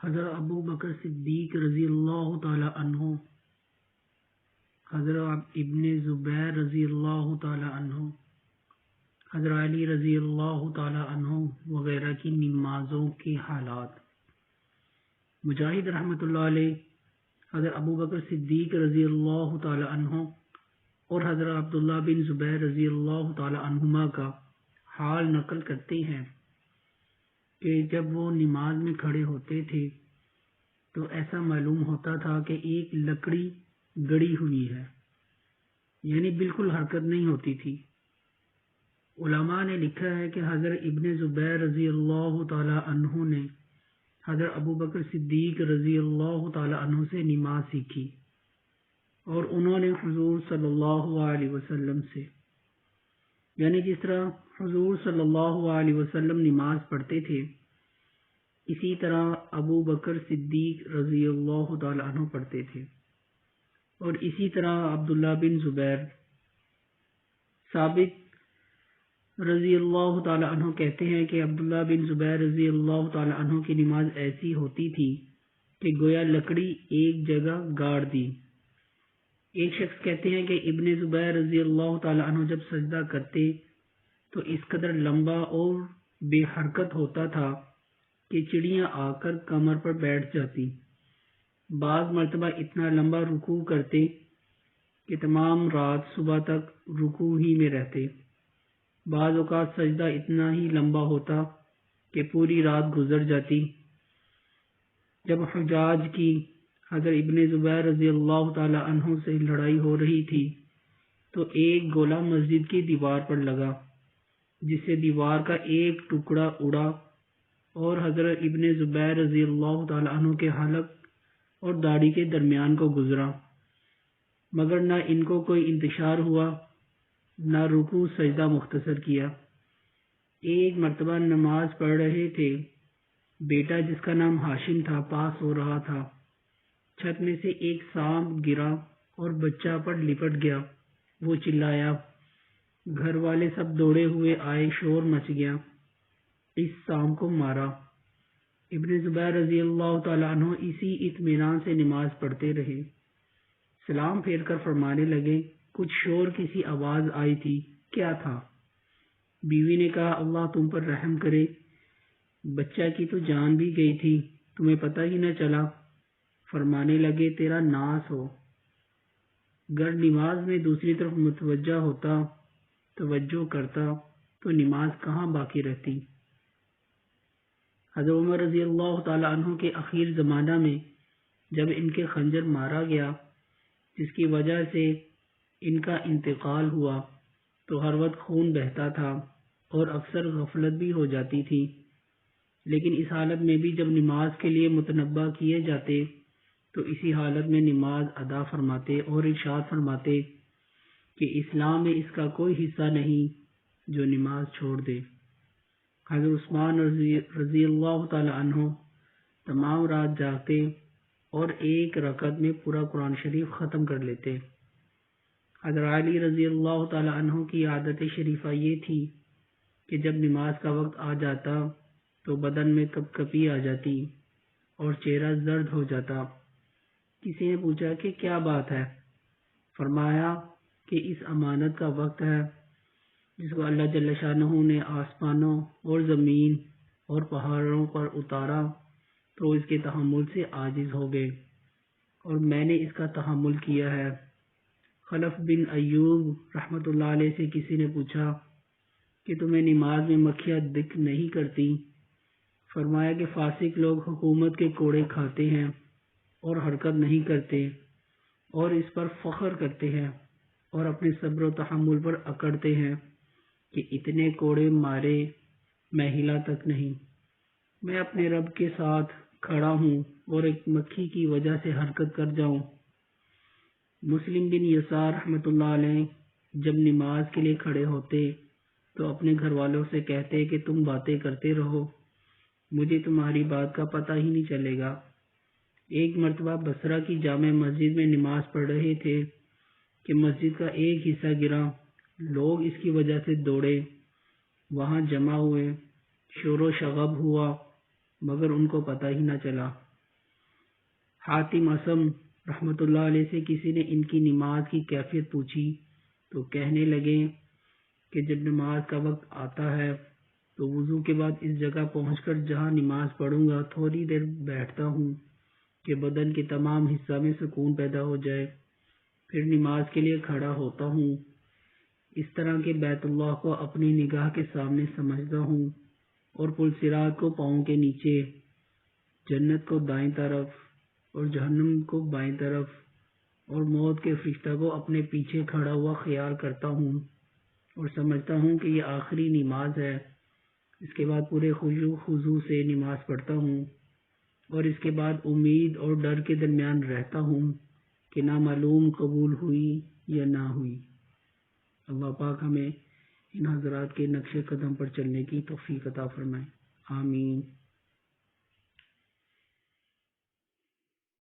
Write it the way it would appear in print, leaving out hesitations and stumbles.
حضرت ابو بکر صدیق رضی اللہ تعالی عنہ، حضرت ابن زبیر رضی اللہ تعالی عنہ، حضرت علی رضی اللہ تعالی عنہ وغیرہ کی نمازوں کے حالات۔ مجاہد رحمۃ اللہ علیہ حضرت ابو بکر صدیق رضی اللہ تعالی عنہ اور حضرت عبداللہ بن زبیر رضی اللہ تعالی عنہما کا حال نقل کرتے ہیں کہ جب وہ نماز میں کھڑے ہوتے تھے تو ایسا معلوم ہوتا تھا کہ ایک لکڑی گڑی ہوئی ہے، یعنی بالکل حرکت نہیں ہوتی تھی۔ علماء نے لکھا ہے کہ حضرت ابن زبیر رضی اللہ تعالی عنہ نے حضرت ابو بکر صدیق رضی اللہ تعالی عنہ سے نماز سیکھی، اور انہوں نے حضور صلی اللہ علیہ وسلم سے، یعنی جس طرح حضور صلی اللہ علیہ وسلم نماز پڑھتے تھے اسی طرح ابو بکر صدیق رضی اللہ تعالی عنہ پڑھتے تھے، اور اسی طرح عبداللہ بن زبیر۔ ثابت رضی اللہ تعالی عنہ کہتے ہیں کہ عبداللہ بن زبیر رضی اللہ تعالی عنہ کی نماز ایسی ہوتی تھی کہ گویا لکڑی ایک جگہ گاڑ دی۔ ایک شخص کہتے ہیں کہ ابن زبیر رضی اللہ تعالی عنہ جب سجدہ کرتے تو اس قدر لمبا اور بے حرکت ہوتا تھا کہ چڑیاں آ کر کمر پر بیٹھ جاتی۔ بعض مرتبہ اتنا لمبا رکوع کرتے کہ تمام رات صبح تک رکوع ہی میں رہتے۔ بعض اوقات سجدہ اتنا ہی لمبا ہوتا کہ پوری رات گزر جاتی۔ جب حجاج کی حضرت ابن زبیر رضی اللہ تعالی عنہ سے لڑائی ہو رہی تھی تو ایک گولہ مسجد کی دیوار پر لگا، جس سے دیوار کا ایک ٹکڑا اڑا اور حضرت ابن زبیر رضی اللہ تعالی عنہ کے حلق اور داڑھی کے درمیان کو گزرا، مگر نہ ان کو کوئی انتشار ہوا، نہ رکوع سجدہ مختصر کیا۔ ایک مرتبہ نماز پڑھ رہے تھے، بیٹا جس کا نام ہاشم تھا پاس ہو رہا تھا، چھت میں سے ایک سانپ گرا اور بچہ پر لپٹ گیا۔ وہ چلایا، گھر والے سب دوڑے ہوئے آئے، شور مچ گیا، اس سانپ کو مارا۔ ابن زبیر رضی اللہ تعالیٰ عنہ اسی اطمینان سے نماز پڑھتے رہے۔ سلام پھیر کر فرمانے لگے، کچھ شور، کسی آواز آئی تھی، کیا تھا؟ بیوی نے کہا، اللہ تم پر رحم کرے، بچہ کی تو جان بھی گئی تھی، تمہیں پتہ ہی نہ چلا۔ فرمانے لگے، تیرا ناس ہو، گر نماز میں دوسری طرف متوجہ ہوتا، توجہ کرتا تو نماز کہاں باقی رہتی۔ حضرت عمر رضی اللہ تعالی عنہ کے اخیر زمانہ میں جب ان کے خنجر مارا گیا، جس کی وجہ سے ان کا انتقال ہوا، تو ہر وقت خون بہتا تھا اور اکثر غفلت بھی ہو جاتی تھی، لیکن اس حالت میں بھی جب نماز کے لیے متنبہ کیے جاتے تو اسی حالت میں نماز ادا فرماتے اور ارشاد فرماتے کہ اسلام میں اس کا کوئی حصہ نہیں جو نماز چھوڑ دے۔ حضرت عثمان رضی اللہ تعالی عنہ تمام رات جاگتے اور ایک رکعت میں پورا قرآن شریف ختم کر لیتے۔ حضرت علی رضی اللہ تعالی عنہ کی عادت شریفہ یہ تھی کہ جب نماز کا وقت آ جاتا تو بدن میں کپ کپی آ جاتی اور چہرہ زرد ہو جاتا۔ کسی نے پوچھا کہ کیا بات ہے؟ فرمایا کہ اس امانت کا وقت ہے جس کو اللہ جل شانہ نے آسمانوں اور زمین اور پہاڑوں پر اتارا تو اس کے تحمل سے عاجز ہو گئے، اور میں نے اس کا تحمل کیا ہے۔ خلف بن ایوب رحمۃ اللہ علیہ سے کسی نے پوچھا کہ تمہیں نماز میں مکھیاں دکھ نہیں کرتی؟ فرمایا کہ فاسق لوگ حکومت کے کوڑے کھاتے ہیں اور حرکت نہیں کرتے اور اس پر فخر کرتے ہیں اور اپنے صبر و تحمل پر اکڑتے ہیں کہ اتنے کوڑے مارے میں ہلا تک نہیں۔ میں اپنے رب کے ساتھ کھڑا ہوں اور ایک مکھی کی وجہ سے حرکت کر جاؤں۔ مسلم بن یسار رحمۃ اللہ علیہ جب نماز کے لیے کھڑے ہوتے تو اپنے گھر والوں سے کہتے کہ تم باتیں کرتے رہو، مجھے تمہاری بات کا پتہ ہی نہیں چلے گا۔ ایک مرتبہ بصرہ کی جامع مسجد میں نماز پڑھ رہے تھے کہ مسجد کا ایک حصہ گرا، لوگ اس کی وجہ سے دوڑے، وہاں جمع ہوئے، شور و شغب ہوا، مگر ان کو پتہ ہی نہ چلا۔ حاتم اسم رحمۃ اللہ علیہ سے کسی نے ان کی نماز کی کیفیت پوچھی تو کہنے لگے کہ جب نماز کا وقت آتا ہے تو وضو کے بعد اس جگہ پہنچ کر جہاں نماز پڑھوں گا تھوڑی دیر بیٹھتا ہوں کہ بدن کے تمام حصہ میں سکون پیدا ہو جائے، پھر نماز کے لیے کھڑا ہوتا ہوں۔ اس طرح کہ بیت اللہ کو اپنی نگاہ کے سامنے سمجھتا ہوں اور پل صراط کو پاؤں کے نیچے، جنت کو دائیں طرف اور جہنم کو بائیں طرف، اور موت کے فرشتہ کو اپنے پیچھے کھڑا ہوا خیال کرتا ہوں اور سمجھتا ہوں کہ یہ آخری نماز ہے۔ اس کے بعد پورے خضوع سے نماز پڑھتا ہوں اور اس کے بعد امید اور ڈر کے درمیان رہتا ہوں کہ نہ معلوم قبول ہوئی یا نہ ہوئی۔ اللہ پاک ہمیں ان حضرات کے نقش قدم پر چلنے کی توفیق عطا فرمائے، آمین۔